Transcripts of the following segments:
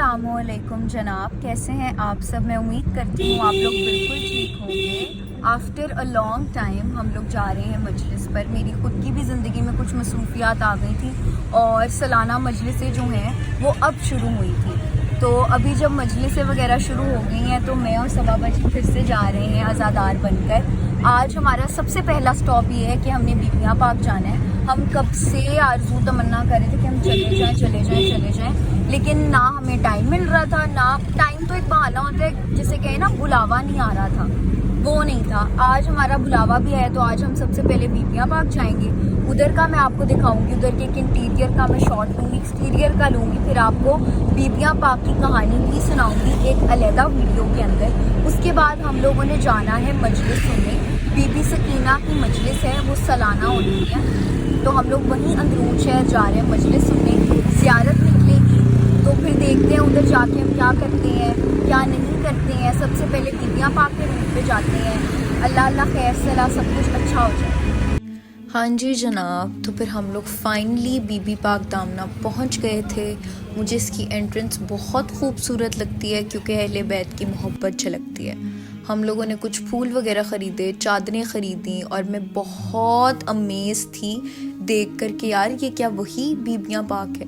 अस्सलामुअलैकुम जनाब, कैसे हैं आप सब। मैं उम्मीद करती हूँ आप लोग बिल्कुल ठीक होंगे। आफ्टर अ लॉन्ग टाइम हम लोग जा रहे हैं मजलिस पर। मेरी ख़ुद की भी ज़िंदगी में कुछ मसरूफियात आ गई थी और सालाना मजलिसें जो हैं वो अब शुरू हुई थी। तो अभी जब मजलिसें वगैरह शुरू हो गई हैं तो मैं और सबा बच्ची फिर से जा रहे हैं आज़ादार बनकर। आज हमारा सबसे पहला स्टॉप ये है कि हमने बीबियाँ पाक जाना है। हम कब से आरज़ू तमन्ना कर रहे थे कि हम चले जाएं, लेकिन ना हमें टाइम मिल रहा था। ना टाइम तो एक बहाना होता है, जिसे कहे ना बुलावा नहीं आ रहा था, वो नहीं था। आज हमारा बुलावा भी है तो आज हम सबसे पहले बीबियाँ पाक जाएंगे। उधर का मैं आपको दिखाऊंगी, उधर के एक इंटीरियर का मैं शॉट लूँगी, एक्सटीरियर का लूँगी, फिर आपको बीबियाँ पाक की कहानी भी सुनाऊंगी एक अलहदा वीडियो के अंदर। उसके बाद हम लोगों ने जाना है मजलिस सुनने। बीबी सकीना की मजलिस है, वो सालाना होती है, तो हम लोग वहीं अंदरून शहर जा रहे हैं मजलिस सुनने। ज़ियारत निकलेगी तो फिर देखते हैं उधर जाके हम क्या करते हैं क्या नहीं करते हैं। सबसे पहले बीबियाँ पाक के रूट पे जाते हैं। अल्लाह अल्लाह खैर सलाह सब कुछ अच्छा हो जाए। हाँ जी जनाब, तो फिर हम लोग फाइनली बीबी पाक दामना पहुंच गए थे। मुझे इसकी एंट्रेंस बहुत खूबसूरत लगती है क्योंकि अहले बैत की मोहब्बत झलकती है। हम लोगों ने कुछ फूल वगैरह ख़रीदे, चादरें ख़रीदी और मैं बहुत अमेज़ थी देख कर के यार ये क्या वही बीबियाँ पाक है।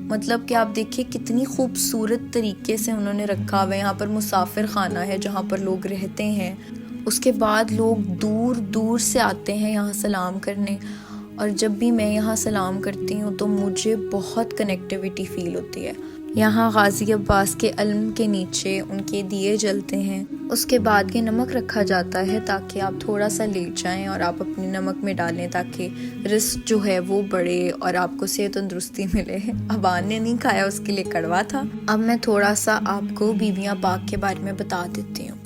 मतलब कि आप देखिए कितनी खूबसूरत तरीके से उन्होंने रखा हुआ है। यहाँ पर मुसाफिर खाना है जहाँ पर लोग रहते हैं। उसके बाद लोग दूर दूर से आते हैं यहाँ सलाम करने, और जब भी मैं यहाँ सलाम करती हूँ तो मुझे बहुत कनेक्टिविटी फ़ील होती है। यहाँ गाजी अब्बास के अलम के नीचे उनके दिए जलते हैं। उसके बाद ये नमक रखा जाता है ताकि आप थोड़ा सा लेट जाएं और आप अपनी नमक में डालें ताकि रिस्क जो है वो बढ़े और आपको सेहत तंदुरुस्ती मिले। अबान ने नहीं खाया, उसके लिए कड़वा था। अब मैं थोड़ा सा आपको बीबियाँ पाक के बारे में बता देती हूँ।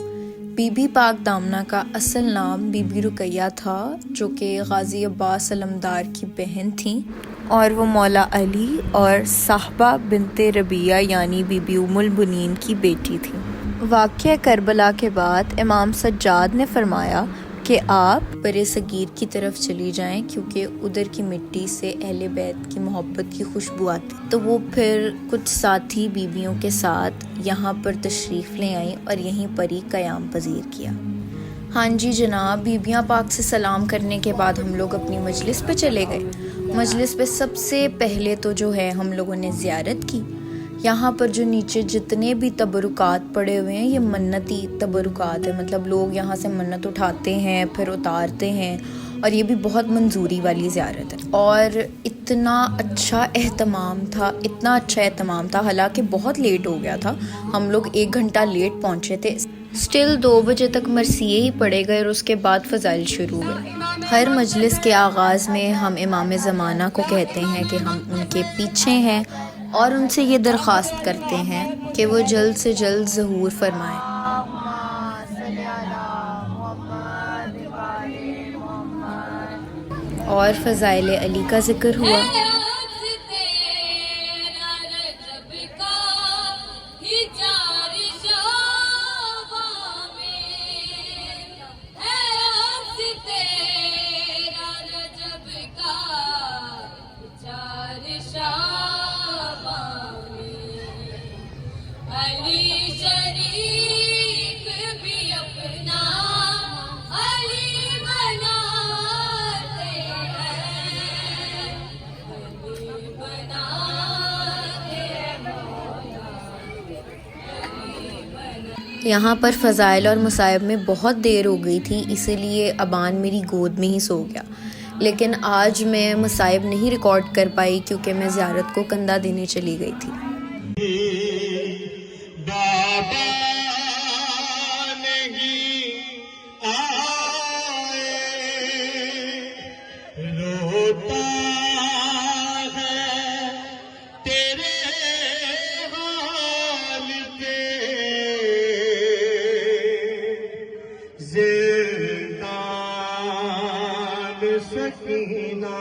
बीबी पाक दामना का असल नाम बीबी रुकैया था, जो कि गाजी अब्बास अलमदार की बहन थी और वो मौला अली और साहबा बिनते रबिया यानी बीबी उमुल बुनीन की बेटी थी। वाक़या करबला के बाद इमाम सज्जाद ने फरमाया कि आप बरे सगीर की तरफ चली जाएं क्योंकि उधर की मिट्टी से अहले बैत की मोहब्बत की खुशबू आती। तो वो फिर कुछ साथी बीबियों के साथ यहाँ पर तशरीफ़ ले आई और यहीं पर ही क़याम पजीर किया। हाँ जी जनाब, बीबियाँ पाक से सलाम करने के बाद हम लोग अपनी मजलिस पे चले गए। मजलिस पे सबसे पहले तो जो है हम लोगों ने ज़ियारत की। यहाँ पर जो नीचे जितने भी तबरुकात पड़े हुए हैं ये मन्नती तबरुकात है, मतलब लोग यहाँ से मन्नत उठाते हैं फिर उतारते हैं, और ये भी बहुत मंजूरी वाली ज़ियारत है। और इतना अच्छा एहतमाम था, हालांकि बहुत लेट हो गया था। हम लोग 1 घंटा लेट पहुँचे थे। स्टिल 2 बजे तक मरसिये ही पड़े गए और उसके बाद फ़ज़ाइल शुरू हुए। हर मजलिस के आगाज़ में हम इमाम ज़माना को कहते हैं कि हम उनके पीछे हैं और उनसे ये दरख्वास्त करते हैं कि वो जल्द से जल्द ज़हूर फरमाएं। और फ़ज़ाइल अली का ज़िक्र हुआ। यहाँ पर फ़ज़ाइल और मुसाइब में बहुत देर हो गई थी, इसीलिए अबान मेरी गोद में ही सो गया। लेकिन आज मैं मुसाइब नहीं रिकॉर्ड कर पाई क्योंकि मैं ज़ियारत को कंधा देने चली गई थी। सकीना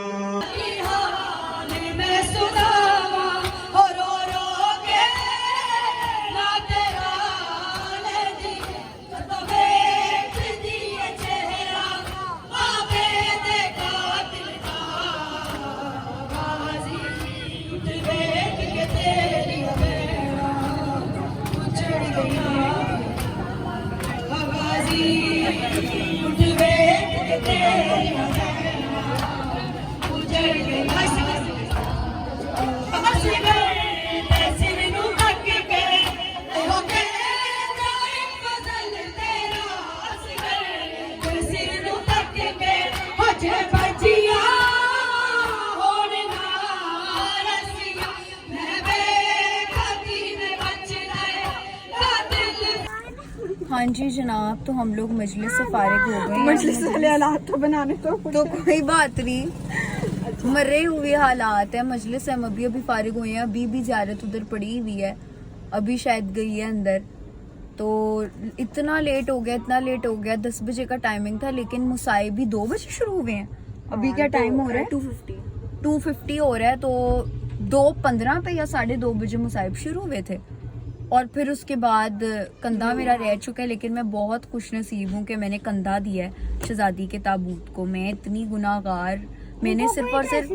हाँ जी जनाब, तो हम लोग मजलिस से फारिग हो गए हैं। मजलिस वाले हालात तो बनाने तो कोई बात नहीं, मरे हुए हालात है। मजलिस हम अभी फारिग हुए हैं, अभी भी ज़ियारत उधर पड़ी हुई है, अभी शायद गई है अंदर। तो इतना लेट हो गया 10 बजे का टाइमिंग था, लेकिन मुसाइब भी 2 बजे शुरू हुए हैं। अभी क्या टाइम हो रहा है? 2:50 हो रहा है। तो 2:15 पे या 2:30 बजे मुसाइब शुरू हुए थे, और फिर उसके बाद कंधा मेरा रह चुका है। लेकिन मैं बहुत खुश नसीब हूँ कि मैंने कंधा दिया है शहजादी के ताबूत को। मैं इतनी गुनाहगार, मैंने सिर्फ और सिर्फ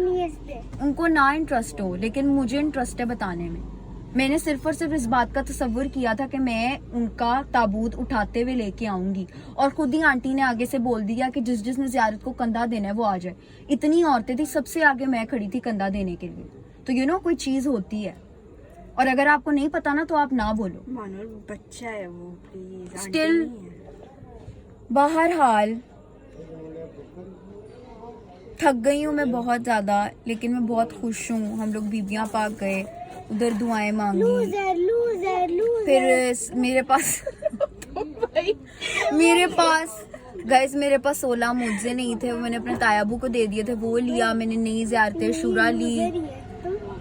उनको ना इंटरेस्ट हो, लेकिन मुझे इंटरेस्ट है बताने में। मैंने सिर्फ और सिर्फ इस बात का तसव्वुर किया था कि मैं उनका ताबूत उठाते हुए लेके आऊंगी, और खुद ही आंटी ने आगे से बोल दिया कि जिसने ज़ियारत को कंधा देना है वो आ जाए। इतनी औरतें थी, सबसे आगे मैं खड़ी थी कंधा देने के लिए। तो कोई चीज़ होती है, और अगर आपको नहीं पता ना तो आप ना बोलो। मानो बच्चा है वो, प्लीज। स्टिल बहरहाल थक गई हूँ मैं बहुत ज़्यादा, लेकिन मैं बहुत खुश हूँ। हम लोग बीबियाँ पाक गए, उधर दुआएं मांगी। लूजर। फिर मेरे पास मेरे पास 16 मुझे नहीं थे, वो मैंने अपने तायाबू को दे दिए थे, वो लिया मैंने। नई ज़ियारतें शुरा ली,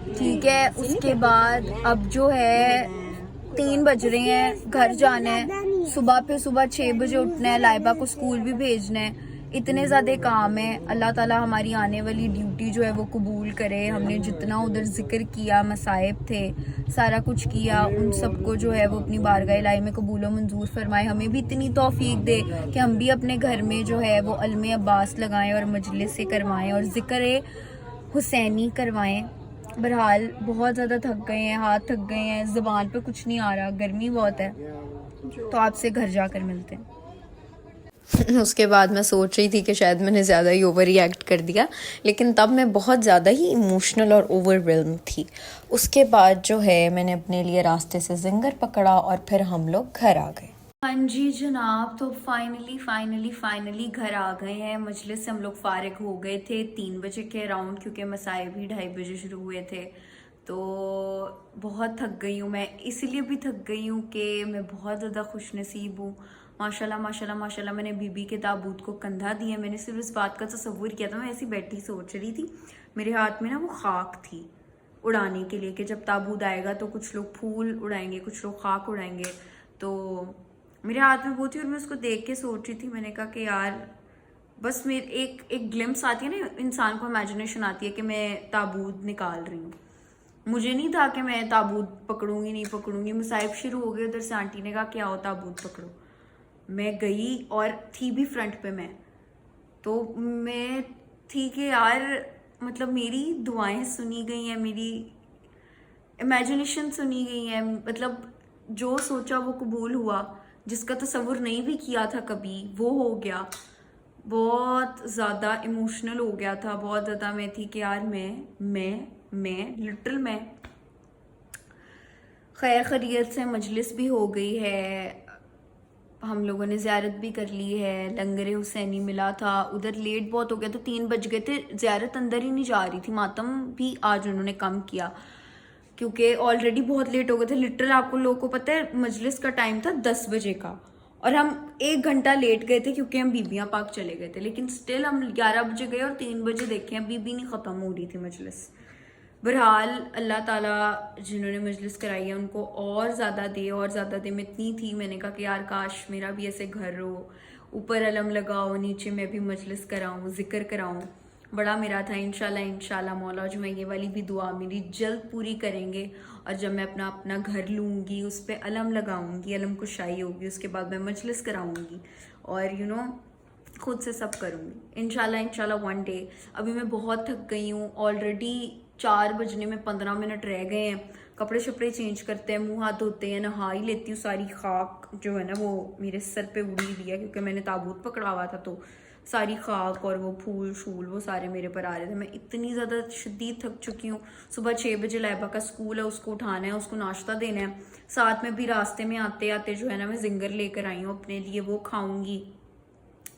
ठीक है। उसके बाद अब जो है 3 बज रहे हैं, घर जाना है। सुबह 6 बजे उठना है, लाइबा को स्कूल भी भेजना है। इतने ज़्यादा काम है। अल्लाह ताला हमारी आने वाली ड्यूटी जो है वो कबूल करे। हमने जितना उधर जिक्र किया, मसाइब थे, सारा कुछ किया, उन सबको जो है वो अपनी बारगाह इलाही में कबूल व मंजूर फरमाए। हमें भी इतनी तौफीक दे कि हम भी अपने घर में जो है वो अलमे अब्बास लगाएं और मजलिस से करवाएं और ज़िक्र हुसैनी करवाएं। बहरहाल बहुत ज़्यादा थक गए हैं, हाथ थक गए हैं, ज़ुबान पे कुछ नहीं आ रहा, गर्मी बहुत है। तो आपसे घर जाकर मिलते हैं। उसके बाद मैं सोच रही थी कि शायद मैंने ज़्यादा ही ओवर रिएक्ट कर दिया, लेकिन तब मैं बहुत ज़्यादा ही इमोशनल और ओवरवेल्म थी। उसके बाद जो है मैंने अपने लिए रास्ते से जिंगर पकड़ा और फिर हम लोग घर आ गए। हाँ जी जनाब, तो फाइनली घर आ गए हैं। मजलिस से हम लोग फारिग हो गए थे 3 बजे के अराउंड, क्योंकि मसाइब भी 2:30 बजे शुरू हुए थे। तो बहुत थक गई हूँ मैं, इसीलिए भी थक गई हूँ कि मैं बहुत ज़्यादा खुश नसीब हूँ। माशाल्लाह मैंने बीबी के ताबूत को कंधा दिया। मैंने सिर्फ इस बात का तसव्वुर किया था, मैं ऐसी बैठी सोच रही थी, मेरे हाथ में ना वो खाक थी उड़ाने के लिए, कि जब ताबूत आएगा तो कुछ लोग फूल उड़ाएंगे, कुछ लोग खाक उड़ाएंगे। तो मेरे हाथ में वो थी और मैं उसको देख के सोच रही थी। मैंने कहा कि यार बस मेरे एक ग्लिम्स आती है ना, इंसान को इमेजिनेशन आती है कि मैं ताबूत निकाल रही हूँ। मुझे नहीं था कि मैं ताबूत पकड़ूंगी नहीं पकड़ूंगी। मुसाइब शुरू हो गए, उधर से आंटी ने कहा कि आओ ताबूत पकड़ो। मैं गई और थी भी फ्रंट पे मैं, तो मैं थी कि यार मतलब मेरी दुआएं सुनी गई हैं, मेरी इमेजिनेशन सुनी गई है, मतलब जो सोचा वो कबूल हुआ, जिसका तसव्वुर नहीं भी किया था कभी वो हो गया। बहुत ज़्यादा इमोशनल हो गया था, बहुत ज़्यादा मैं थी कि यार मैं लिटरल मैं। खैर खैरियत से मजलिस भी हो गई है, हम लोगों ने ज़ियारत भी कर ली है, लंगर हुसैनी मिला था। उधर लेट बहुत हो गया तो 3 बज गए थे, ज़ियारत अंदर ही नहीं जा रही थी। मातम भी आज उन्होंने कम किया क्योंकि ऑलरेडी बहुत लेट हो गए थे। लिटरल आपको लोगों को पता है मजलिस का टाइम था 10 बजे का, और हम 1 घंटा लेट गए थे क्योंकि हम बीबियाँ पाक चले गए थे। लेकिन स्टिल हम 11 बजे गए और 3 बजे देखे अभी भी नहीं ख़त्म हो रही थी मजलिस। बहरहाल अल्लाह ताला जिन्होंने मजलिस कराई है उनको और ज़्यादा दे। मैं इतनी थी, मैंने कहा कि यार काश मेरा भी ऐसे घर हो, ऊपर अलम लगाओ, नीचे मैं भी मजलिस कराऊँ, ज़िक्र कराऊँ। बड़ा मेरा था। इंशाल्लाह मौला जो है ये वाली भी दुआ मेरी जल्द पूरी करेंगे, और जब मैं अपना घर लूँगी, उस पर अलम लगाऊँगी, अलम कुशाई होगी, उसके बाद मैं मजलिस कराऊँगी और खुद से सब करूँगी इंशाल्लाह वन डे। अभी मैं बहुत थक गई हूँ, ऑलरेडी 4 बजने में 15 मिनट रह गए हैं। कपड़े शपड़े चेंज करते हैं, मुंह हाथ धोते हैं, नहा ही लेती हूँ। सारी खाक जो है ना वो मेरे सर पे उड़ी हुई है, क्योंकि मैंने ताबूत पकड़ा हुआ था, तो सारी खाक और वो फूल शूल वो सारे मेरे पर आ रहे थे। मैं इतनी ज़्यादा शदीद थक चुकी हूँ। सुबह 6 बजे लाइबा का स्कूल है, उसको उठाना है, उसको नाश्ता देना है। साथ में भी रास्ते में आते आते जो है ना मैं जिंगर लेकर आई हूँ अपने लिए, वो खाऊंगी।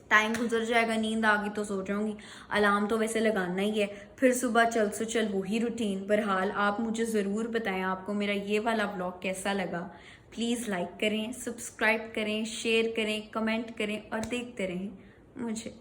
टाइम गुजर जाएगा, नींद आ गई तो सो जाऊंगी। अलार्म तो वैसे लगाना ही है, फिर सुबह चल से चल वही रूटीन। बहरहाल आप मुझे ज़रूर बताएं आपको मेरा ये वाला व्लॉग कैसा लगा। प्लीज़ लाइक करें, सब्सक्राइब करें, शेयर करें, कमेंट करें और देखते रहें मुझे।